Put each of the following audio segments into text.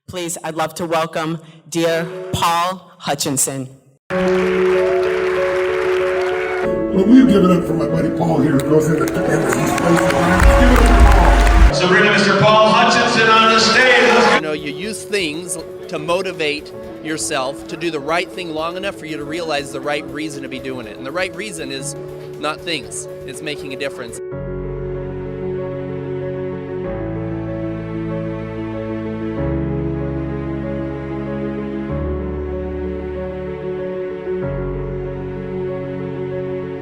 Please, I'd love to welcome dear Paul Hutchinson. Well, will you give it up for my buddy Paul here, who goes into these places? Give it up for Paul. So bring Mr. Paul Hutchinson on the stage. You know, you use things to motivate yourself to do the right thing long enough for you to realize the right reason to be doing it. And the right reason is not things, it's making a difference.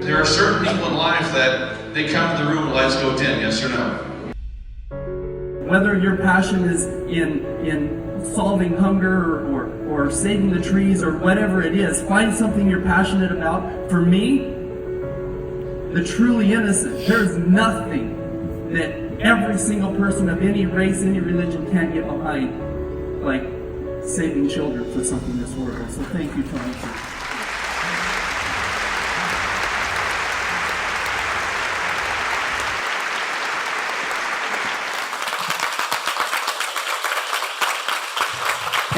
There are certain people in life that they come to the room, lights go dim, yes or no? Whether your passion is in solving hunger or saving the trees or whatever it is, find something you're passionate about. For me, the truly innocent, there's nothing that every single person of any race, any religion can't get behind, like saving children for something this world. So thank you, Tony.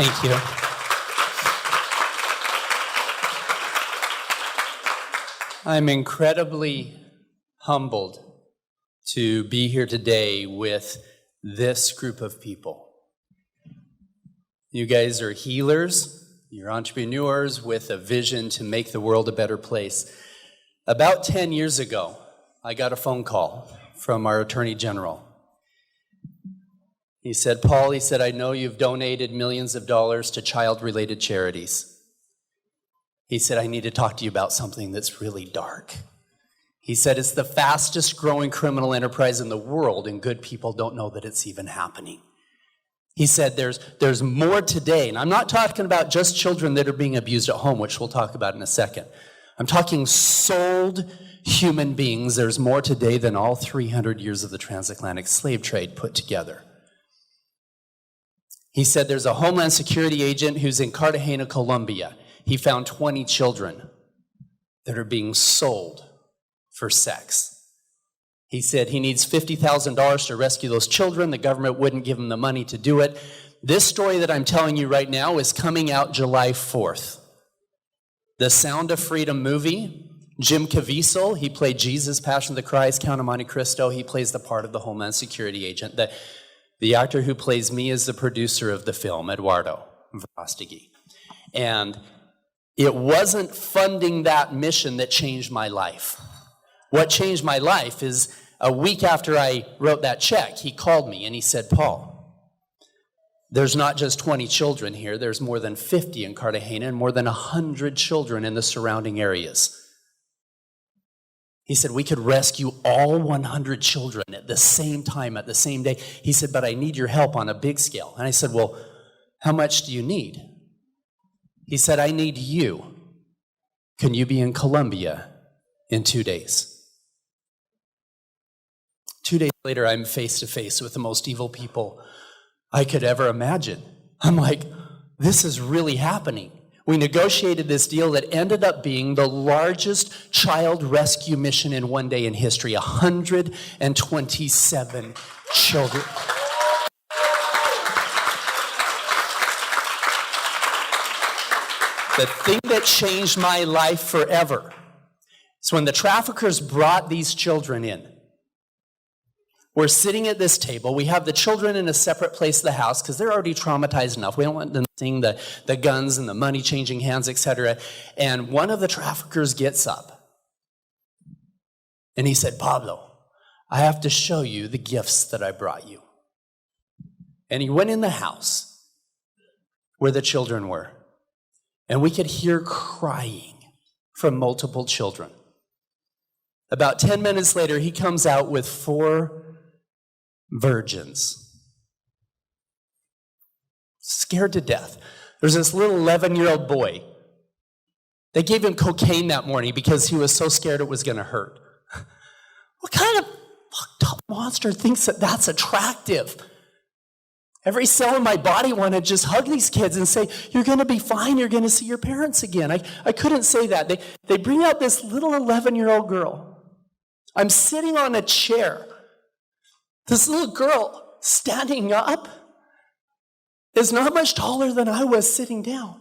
Thank you. I'm incredibly humbled to be here today with this group of people. You guys are healers, you're entrepreneurs with a vision to make the world a better place. About 10 years ago, I got a phone call from our Attorney General. He said, Paul, he said, I know you've donated millions of dollars to child-related charities. He said, I need to talk to you about something that's really dark. He said, it's the fastest growing criminal enterprise in the world, and good people don't know that it's even happening. He said, there's more today, and I'm not talking about just children that are being abused at home, which we'll talk about in a second. I'm talking sold human beings. There's more today than all 300 years of the transatlantic slave trade put together. He said there's a Homeland Security agent who's in Cartagena, Colombia. He found 20 children that are being sold for sex. He said he needs $50,000 to rescue those children. The government wouldn't give him the money to do it. This story that I'm telling you right now is coming out July 4th. The Sound of Freedom movie, Jim Caviezel, he played Jesus, Passion of the Christ, Count of Monte Cristo. He plays the part of the Homeland Security agent. The actor who plays me is the producer of the film, Eduardo Verostegui. And it wasn't funding that mission that changed my life. What changed my life is a week after I wrote that check, he called me and he said, Paul, there's not just 20 children here, there's more than 50 in Cartagena and more than 100 children in the surrounding areas. He said, we could rescue all 100 children at the same time, at the same day. He said, but I need your help on a big scale. And I said, well, how much do you need? He said, I need you. Can you be in Colombia in 2 days? 2 days later, I'm face to face with the most evil people I could ever imagine. I'm like, this is really happening. We negotiated this deal that ended up being the largest child rescue mission in one day in history, 127 children. The thing that changed my life forever is when the traffickers brought these children in. We're sitting at this table. We have the children in a separate place of the house because they're already traumatized enough. We don't want them seeing the guns and the money changing hands, etc. And one of the traffickers gets up and he said, Pablo, I have to show you the gifts that I brought you. And he went in the house where the children were. And we could hear crying from multiple children. About 10 minutes later, he comes out with 4 virgins, scared to death. There's this little 11-year-old boy. They gave him cocaine that morning because he was so scared it was going to hurt. What kind of fucked up monster thinks that that's attractive? Every cell in my body wanted to just hug these kids and say, you're going to be fine, you're going to see your parents again. I couldn't say that. They bring out this little 11-year-old girl. I'm sitting on a chair. This little girl standing up is not much taller than I was sitting down.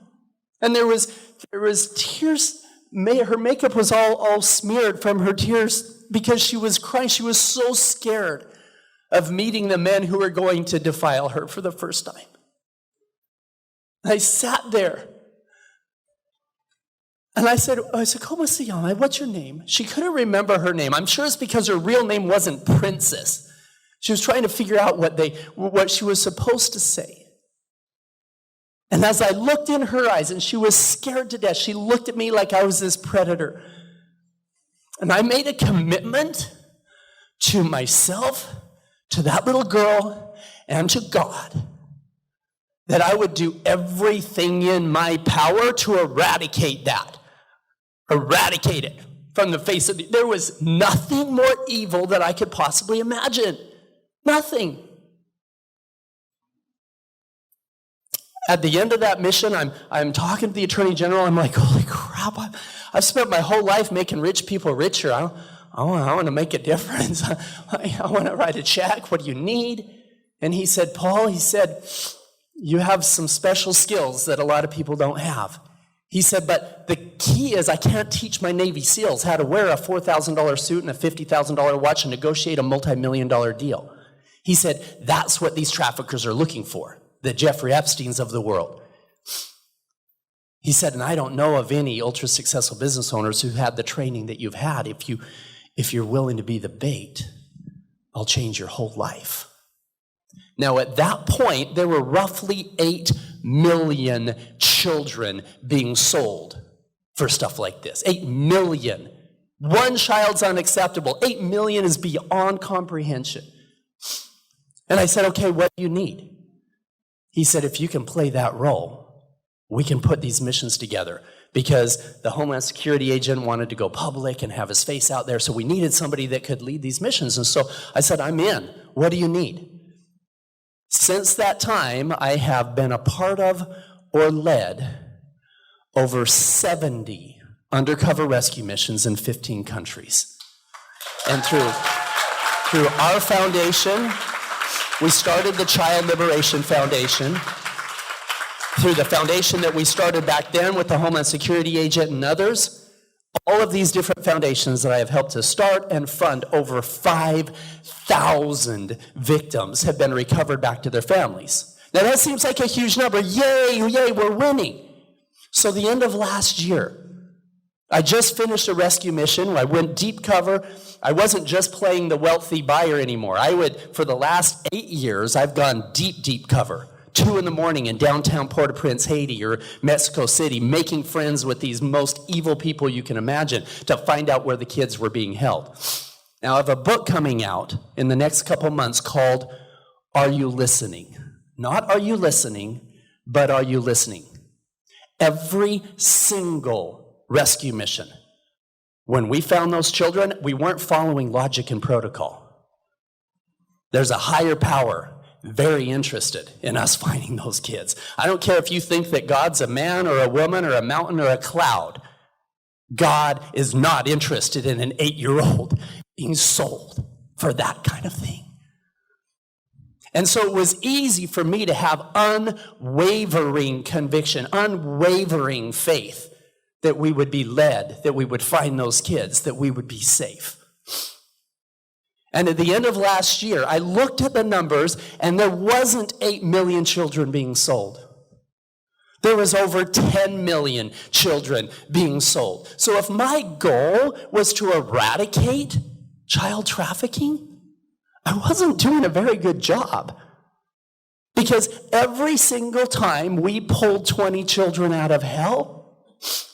And there was tears. Her makeup was all smeared from her tears because she was crying. She was so scared of meeting the men who were going to defile her for the first time. I sat there. And I said, "Como se llama? What's your name?" She couldn't remember her name. I'm sure it's because her real name wasn't Princess. She was trying to figure out what she was supposed to say. And as I looked in her eyes, and she was scared to death, she looked at me like I was this predator. And I made a commitment to myself, to that little girl, and to God, that I would do everything in my power to eradicate that. Eradicate it from the face of there was nothing more evil that I could possibly imagine. Nothing. At the end of that mission, I'm talking to the Attorney General. I'm like, holy crap, I've spent my whole life making rich people richer. I want to make a difference. I want to write a check. What do you need? And he said, Paul, you have some special skills that a lot of people don't have. He said, but the key is I can't teach my Navy SEALs how to wear a $4,000 suit and a $50,000 watch and negotiate a multi-million-dollar deal. He said, that's what these traffickers are looking for, the Jeffrey Epsteins of the world. He said, and I don't know of any ultra-successful business owners who had the training that you've had. If you're willing to be the bait, I'll change your whole life. Now, at that point, there were roughly 8 million children being sold for stuff like this. 8 million. One child's unacceptable. 8 million is beyond comprehension. And I said, okay, what do you need? He said, if you can play that role, we can put these missions together. Because the Homeland Security agent wanted to go public and have his face out there, so we needed somebody that could lead these missions. And so I said, I'm in. What do you need? Since that time, I have been a part of or led over 70 undercover rescue missions in 15 countries. And through our foundation, we started the Child Liberation Foundation. Through the foundation that we started back then with the Homeland Security agent and others, all of these different foundations that I have helped to start and fund, over 5,000 victims have been recovered back to their families. Now that seems like a huge number. Yay, we're winning. So the end of last year, I just finished a rescue mission. I went deep cover. I wasn't just playing the wealthy buyer anymore. For the last 8 years, I've gone deep cover. 2 a.m. in downtown Port-au-Prince, Haiti, or Mexico City, making friends with these most evil people you can imagine to find out where the kids were being held. Now, I have a book coming out in the next couple months called Are You Listening? Not Are You Listening, but Are You Listening? Every single rescue mission, when we found those children, we weren't following logic and protocol. There's a higher power very interested in us finding those kids. I don't care if you think that God's a man or a woman or a mountain or a cloud. God is not interested in an 8-year-old being sold for that kind of thing. And so it was easy for me to have unwavering conviction, unwavering faith that we would be led, that we would find those kids, that we would be safe. And at the end of last year, I looked at the numbers, and there wasn't 8 million children being sold. There was over 10 million children being sold. So if my goal was to eradicate child trafficking, I wasn't doing a very good job. Because every single time we pulled 20 children out of hell,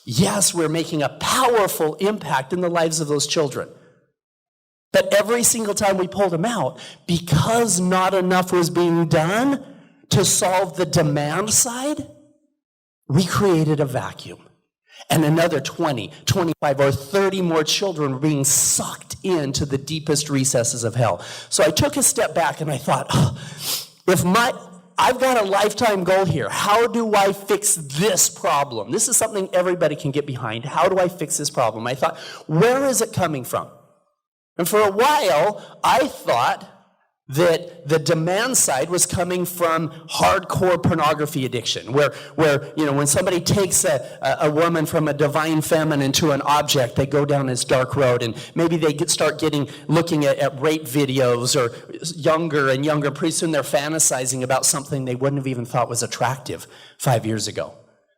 yes, we're making a powerful impact in the lives of those children. But every single time we pulled them out, because not enough was being done to solve the demand side, we created a vacuum. And another 20, 25, or 30 more children were being sucked into the deepest recesses of hell. So I took a step back and I thought, I've got a lifetime goal here. How do I fix this problem? This is something everybody can get behind. How do I fix this problem? I thought, where is it coming from? And for a while, I thought that the demand side was coming from hardcore pornography addiction, where when somebody takes a woman from a divine feminine to an object, they go down this dark road, and maybe they start looking at rape videos, or younger and younger. Pretty soon they're fantasizing about something they wouldn't have even thought was attractive 5 years ago.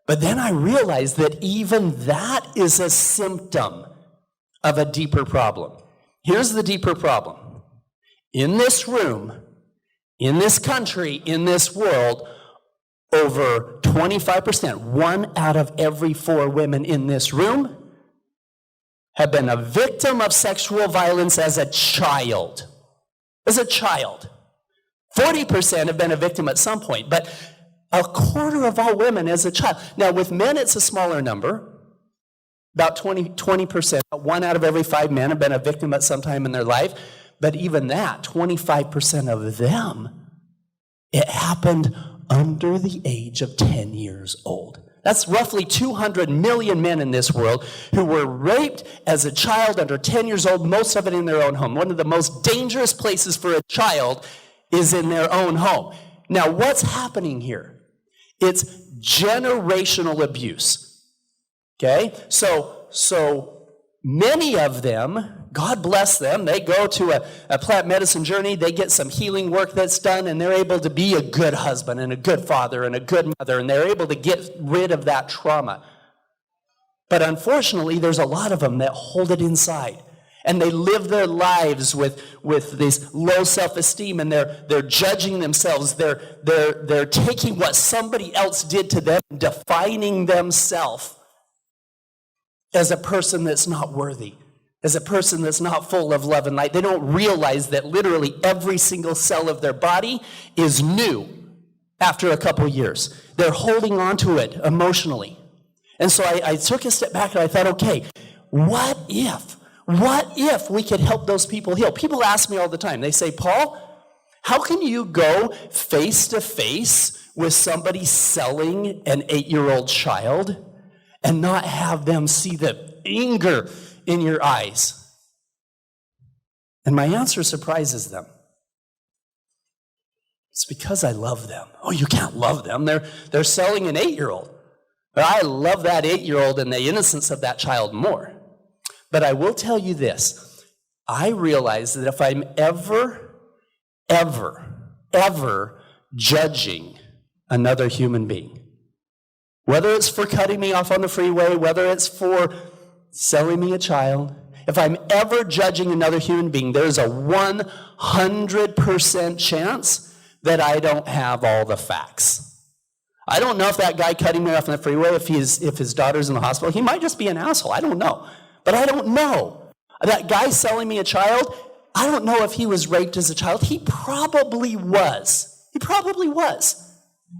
But then I realized that even that is a symptom of a deeper problem. Here's the deeper problem. In this room, in this country, in this world, over 25%, 1 out of every 4 women in this room have been a victim of sexual violence as a child. As a child. 40% have been a victim at some point, but a quarter of all women as a child. Now, with men, it's a smaller number. About 20%, 1 out of every 5 men have been a victim at some time in their life. But even that, 25% of them, it happened under the age of 10 years old. That's roughly 200 million men in this world who were raped as a child under 10 years old, most of it in their own home. One of the most dangerous places for a child is in their own home. Now, what's happening here? It's generational abuse. Okay? So many of them, God bless them, they go to a plant medicine journey, they get some healing work that's done, and they're able to be a good husband and a good father and a good mother, and they're able to get rid of that trauma. But unfortunately, there's a lot of them that hold it inside, and they live their lives with this low self-esteem, and they're judging themselves. They're taking what somebody else did to them, defining themselves as a person that's not worthy, as a person that's not full of love and light. They don't realize that literally every single cell of their body is new after a couple years. They're holding on to it emotionally. And so I took a step back and I thought, okay, what if we could help those people heal? People ask me all the time. They say, Paul, how can you go face to face with somebody selling an 8-year-old child and not have them see the anger in your eyes? And my answer surprises them. It's because I love them. Oh, you can't love them. They're selling an 8-year-old. But I love that 8-year-old and the innocence of that child more. But I will tell you this. I realize that if I'm ever judging another human being, whether it's for cutting me off on the freeway, whether it's for selling me a child, if I'm ever judging another human being, there's a 100% chance that I don't have all the facts. I don't know if that guy cutting me off on the freeway, if his daughter's in the hospital, he might just be an asshole. I don't know. But I don't know. That guy selling me a child, I don't know if he was raped as a child. He probably was.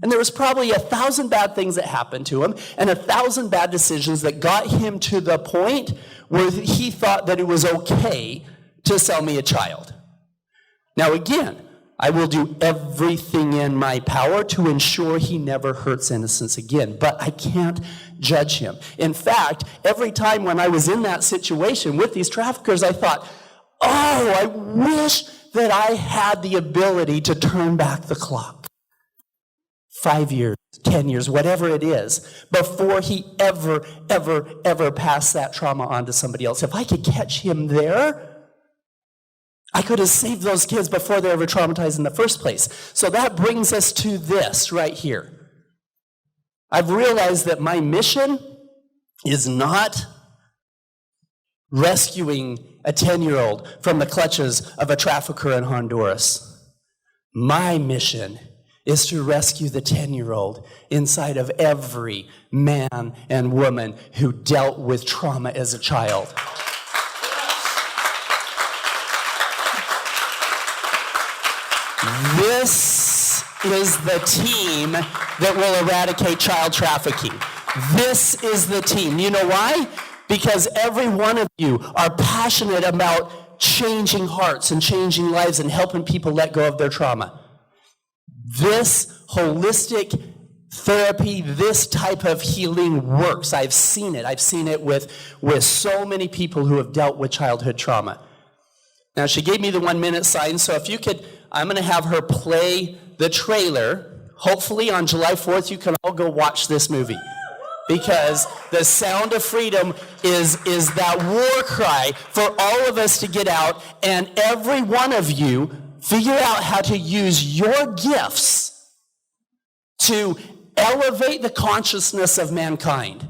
And there was probably 1,000 bad things that happened to him and 1,000 bad decisions that got him to the point where he thought that it was okay to sell me a child. Now again, I will do everything in my power to ensure he never hurts innocence again, but I can't judge him. In fact, every time when I was in that situation with these traffickers, I thought, oh, I wish that I had the ability to turn back the clock. 5 years, 10 years, whatever it is, before he ever passed that trauma on to somebody else. If I could catch him there, I could have saved those kids before they were ever traumatized in the first place. So that brings us to this right here. I've realized that my mission is not rescuing a 10-year-old from the clutches of a trafficker in Honduras. My mission is to rescue the 10-year-old inside of every man and woman who dealt with trauma as a child. This is the team that will eradicate child trafficking. This is the team. You know why? Because every one of you are passionate about changing hearts and changing lives and helping people let go of their trauma. This holistic therapy, this type of healing works. I've seen it. I've seen it with so many people who have dealt with childhood trauma. Now, she gave me the 1-minute sign, so if you could I'm going to have her play the trailer. Hopefully on July 4th, you can all go watch this movie. Because the sound of freedom is that war cry for all of us to get out, and every one of you figure out how to use your gifts to elevate the consciousness of mankind,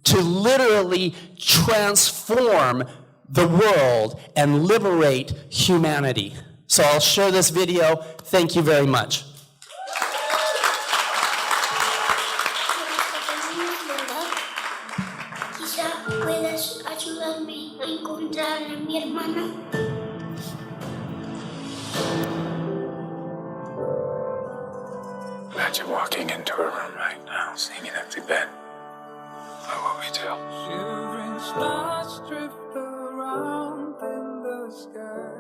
to literally transform the world and liberate humanity. So I'll show this video. Thank you very much. Quizá puedas ayudarme a encontrar a mi hermana. Imagine walking into a room right now, seeing an empty bed. What would we do?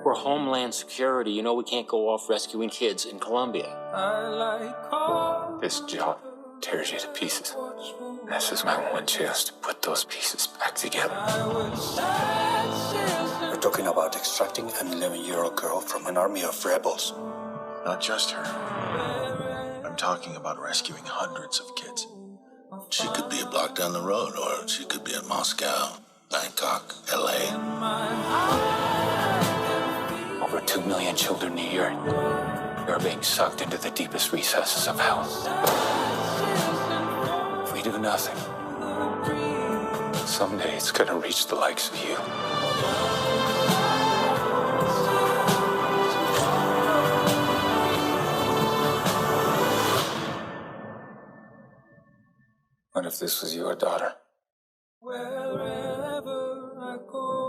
We're Homeland Security. You know we can't go off rescuing kids in Colombia. This job tears you to pieces. This is my one chance to put those pieces back together. We're talking about extracting an 11-year-old girl from an army of rebels. Not just her. I'm talking about rescuing hundreds of kids. She could be a block down the road, or she could be in Moscow, Bangkok, LA. Over 2 million children a year are being sucked into the deepest recesses of hell. If we do nothing, someday it's gonna reach the likes of you. What if this was your daughter? Wherever I go.